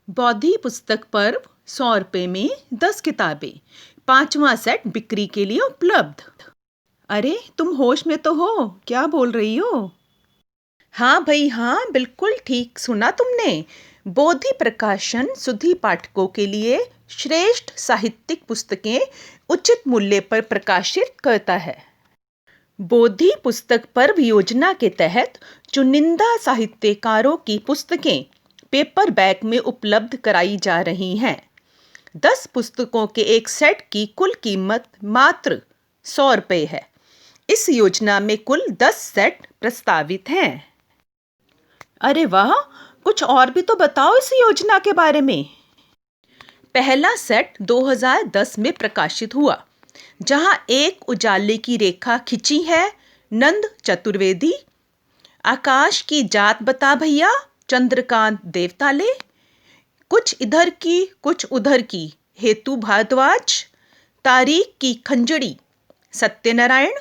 बौद्धि पुस्तक पर्व 100 रुपये में 10 किताबें। 5वां सेट बिक्री के लिए उपलब्ध। अरे तुम होश में तो हो? क्या बोल रही हो? हाँ भाई हाँ, बिल्कुल ठीक सुना तुमने। बोधि प्रकाशन सुधी पाठकों के लिए श्रेष्ठ साहित्यिक पुस्तकें उचित मूल्य पर प्रकाशित करता है। बोधि पुस्तक पर्व योजना के तहत चुनिंदा साहित्यकारों की पुस्तकें पेपर बैक में उपलब्ध कराई जा रही हैं। 10 पुस्तकों के एक सेट की कुल कीमत मात्र 100 रुपये है। इस योजना में कुल 10 सेट प्रस्तावित हैं। अरे वाह, कुछ और भी तो बताओ इस योजना के बारे में। पहला सेट 2010 में प्रकाशित हुआ, जहां एक उजाले की रेखा खिंची है नंद चतुर्वेदी। आकाश की जात बता भैया चंद्रकांत देवताले। कुछ इधर की कुछ उधर की हेतु भारद्वाज। तारीख की खंजड़ी Satyanarayan.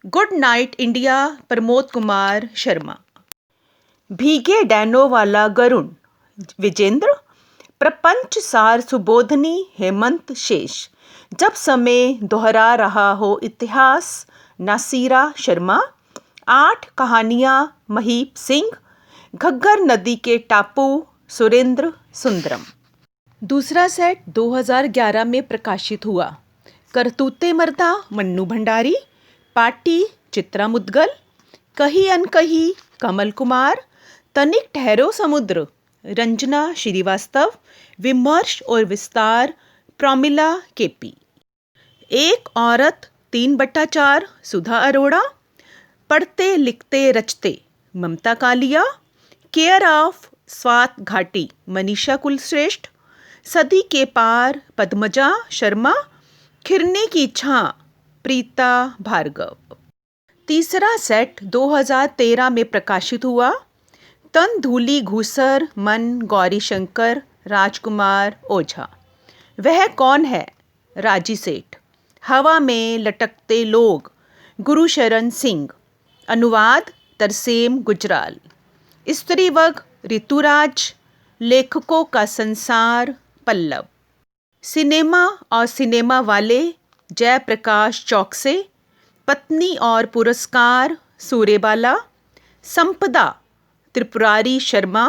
Good night India Pramod Kumar Sharma. भीगे डैनो वाला गरुण विजेंद्र। प्रपंच सार सुबोधनी हेमंत शेष। जब समय दोहरा रहा हो इतिहास नासीरा शर्मा। 8 कहानियाँ महीप सिंह। घग्गर नदी के टापू सुरेंद्र सुंदरम। दूसरा सेट 2011 में प्रकाशित हुआ। करतूते मर्दा मन्नू भंडारी। पाटी चित्रा मुदगल। कही अनकही कमल कुमार। तनिक ठहरो समुद्र रंजना श्रीवास्तव। विमर्श और विस्तार प्रमिला केपी। एक औरत 3/4 सुधा अरोड़ा। पढ़ते लिखते रचते ममता कालिया। केयर ऑफ स्वात घाटी मनीषा कुलश्रेष्ठ। सदी के पार पद्मजा शर्मा। खिरने की छां प्रीता भार्गव। तीसरा सेट 2013 में प्रकाशित हुआ। तन धूली घूसर मन गौरीशंकर राजकुमार ओझा। वह कौन है राजी सेठ। हवा में लटकते लोग गुरुशरण सिंह। अनुवाद तरसेम गुजराल। स्त्रीवग ऋतुराज। लेखकों का संसार पल्लव। सिनेमा और सिनेमा वाले जयप्रकाश चौकसे। पत्नी और पुरस्कार सूर्यबाला। संपदा त्रिपुरारी शर्मा।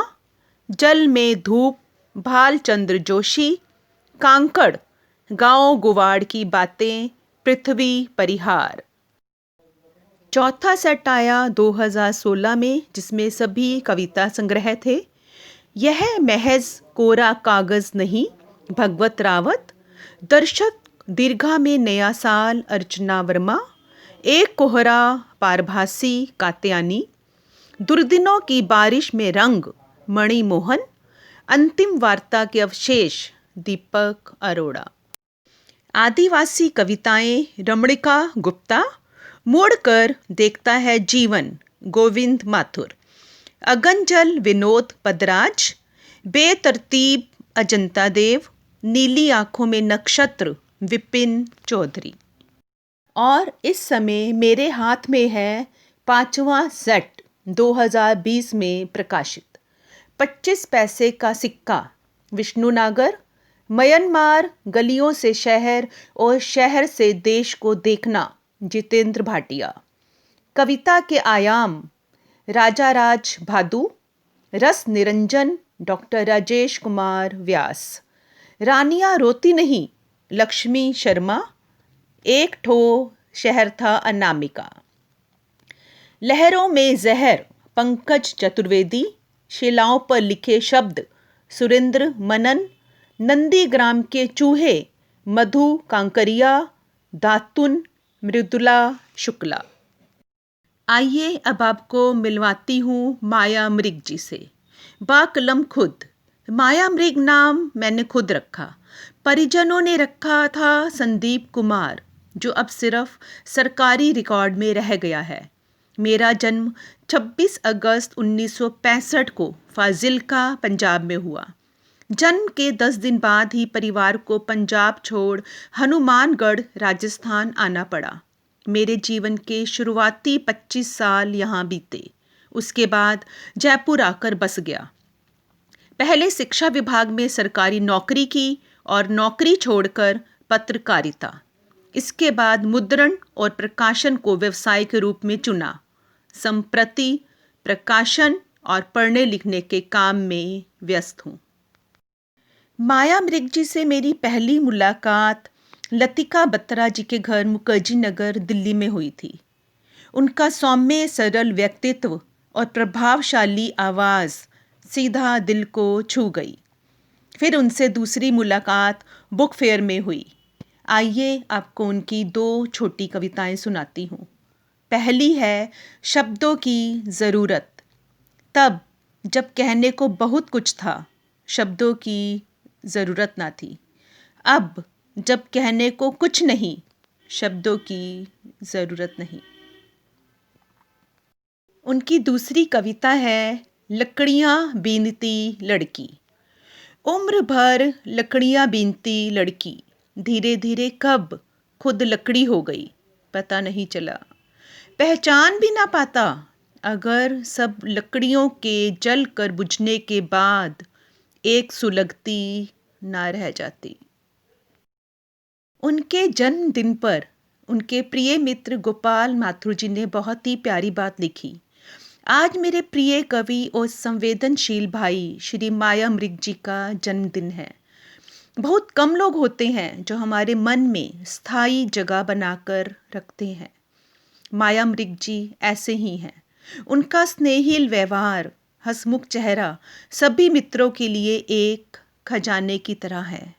जल में धूप भालचंद्र जोशी। कांकड़ गांव गुवाड़ की बातें पृथ्वी परिहार। चौथा सेट आया 2016 में, जिसमें सभी कविता संग्रह थे। यह महज कोरा कागज नहीं भगवत रावत। दर्शक दीर्घा में नया साल अर्चना वर्मा। एक कोहरा पारभासी कात्यानी। दुर्दिनों की बारिश में रंग मणि मोहन। अंतिम वार्ता के अवशेष दीपक अरोड़ा। आदिवासी कविताएं रमणिका गुप्ता। मोड़कर देखता है जीवन गोविंद माथुर। अगनजल विनोद पदराज। बेतरतीब अजंता देव। नीली आंखों में नक्षत्र विपिन चौधरी। और इस समय मेरे हाथ में है 5वां सेट 2020 में प्रकाशित। 25 पैसे का सिक्का विष्णुनागर। म्यांमार गलियों से शहर और शहर से देश को देखना जितेंद्र भाटिया। कविता के आयाम राजा राज भादु। रस निरंजन डॉक्टर राजेश कुमार व्यास। रानियां रोती नहीं लक्ष्मी शर्मा। एक ठो शहर था अनामिका। लहरों में जहर पंकज चतुर्वेदी। शिलाओं पर लिखे शब्द सुरेंद्र मनन। नंदीग्राम के चूहे मधु कांकरिया। दातुन मृदुला शुक्ला। आइए अब आपको मिलवाती हूँ माया मृग जी से। बाकलम खुद। माया मृग नाम मैंने खुद रखा। परिजनों ने रखा था संदीप कुमार, जो अब सिर्फ सरकारी रिकॉर्ड में रह गया है। मेरा जन्म 26 अगस्त 1965 को फाजिल्का पंजाब में हुआ। जन्म के 10 दिन बाद ही परिवार को पंजाब छोड़ हनुमानगढ़ राजस्थान आना पड़ा। मेरे जीवन के शुरुआती 25 साल यहाँ बीते। उसके बाद जयपुर आकर बस गया। पहले शिक्षा विभाग में सरकारी नौकरी की और नौकरी छोड़कर पत्रकारिता। इसके बाद मुद्रण और प्रकाशन को व्यवसाय के रूप में चुना। संप्रति प्रकाशन और पढ़ने लिखने के काम में व्यस्त हूँ। माया मृग जी से मेरी पहली मुलाकात लतिका बत्रा जी के घर मुखर्जी नगर दिल्ली में हुई थी। उनका सौम्य सरल व्यक्तित्व और प्रभावशाली आवाज़ सीधा दिल को छू गई। फिर उनसे दूसरी मुलाकात बुक फेयर में हुई। आइए आपको उनकी 2 छोटी कविताएं सुनाती हूँ। पहली है शब्दों की ज़रूरत। तब जब कहने को बहुत कुछ था, शब्दों की ज़रूरत ना थी। अब जब कहने को कुछ नहीं, शब्दों की ज़रूरत नहीं। उनकी दूसरी कविता है लकड़ियाँ बीनती लड़की। उम्र भर लकड़ियाँ बीनती लड़की, धीरे धीरे कब खुद लकड़ी हो गई, पता नहीं चला। पहचान भी ना पाता, अगर सब लकड़ियों के जल कर बुझने के बाद एक सुलगती ना रह जाती। उनके जन्मदिन पर उनके प्रिय मित्र गोपाल माथुर जी ने बहुत ही प्यारी बात लिखी। आज मेरे प्रिय कवि और संवेदनशील भाई श्री माया मृग जी का जन्मदिन है। बहुत कम लोग होते हैं जो हमारे मन में स्थायी जगह बनाकर रखते हैं। माया मृग जी ऐसे ही हैं। उनका स्नेहिल व्यवहार, हंसमुख चेहरा सभी मित्रों के लिए एक खजाने की तरह है।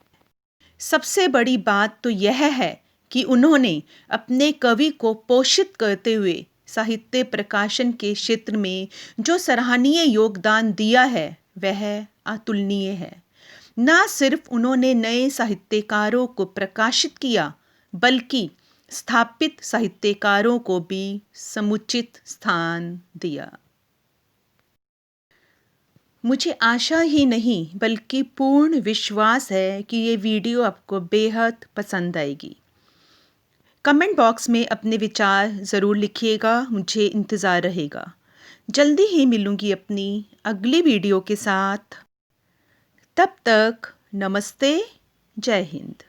सबसे बड़ी बात तो यह है कि उन्होंने अपने कवि को पोषित करते हुए साहित्य प्रकाशन के क्षेत्र में जो सराहनीय योगदान दिया है वह अतुलनीय है। न सिर्फ उन्होंने नए साहित्यकारों को प्रकाशित किया, बल्कि स्थापित साहित्यकारों को भी समुचित स्थान दिया। मुझे आशा ही नहीं बल्कि पूर्ण विश्वास है कि ये वीडियो आपको बेहद पसंद आएगी। कमेंट बॉक्स में अपने विचार ज़रूर लिखिएगा, मुझे इंतज़ार रहेगा। जल्दी ही मिलूँगी अपनी अगली वीडियो के साथ। तब तक नमस्ते, जय हिंद।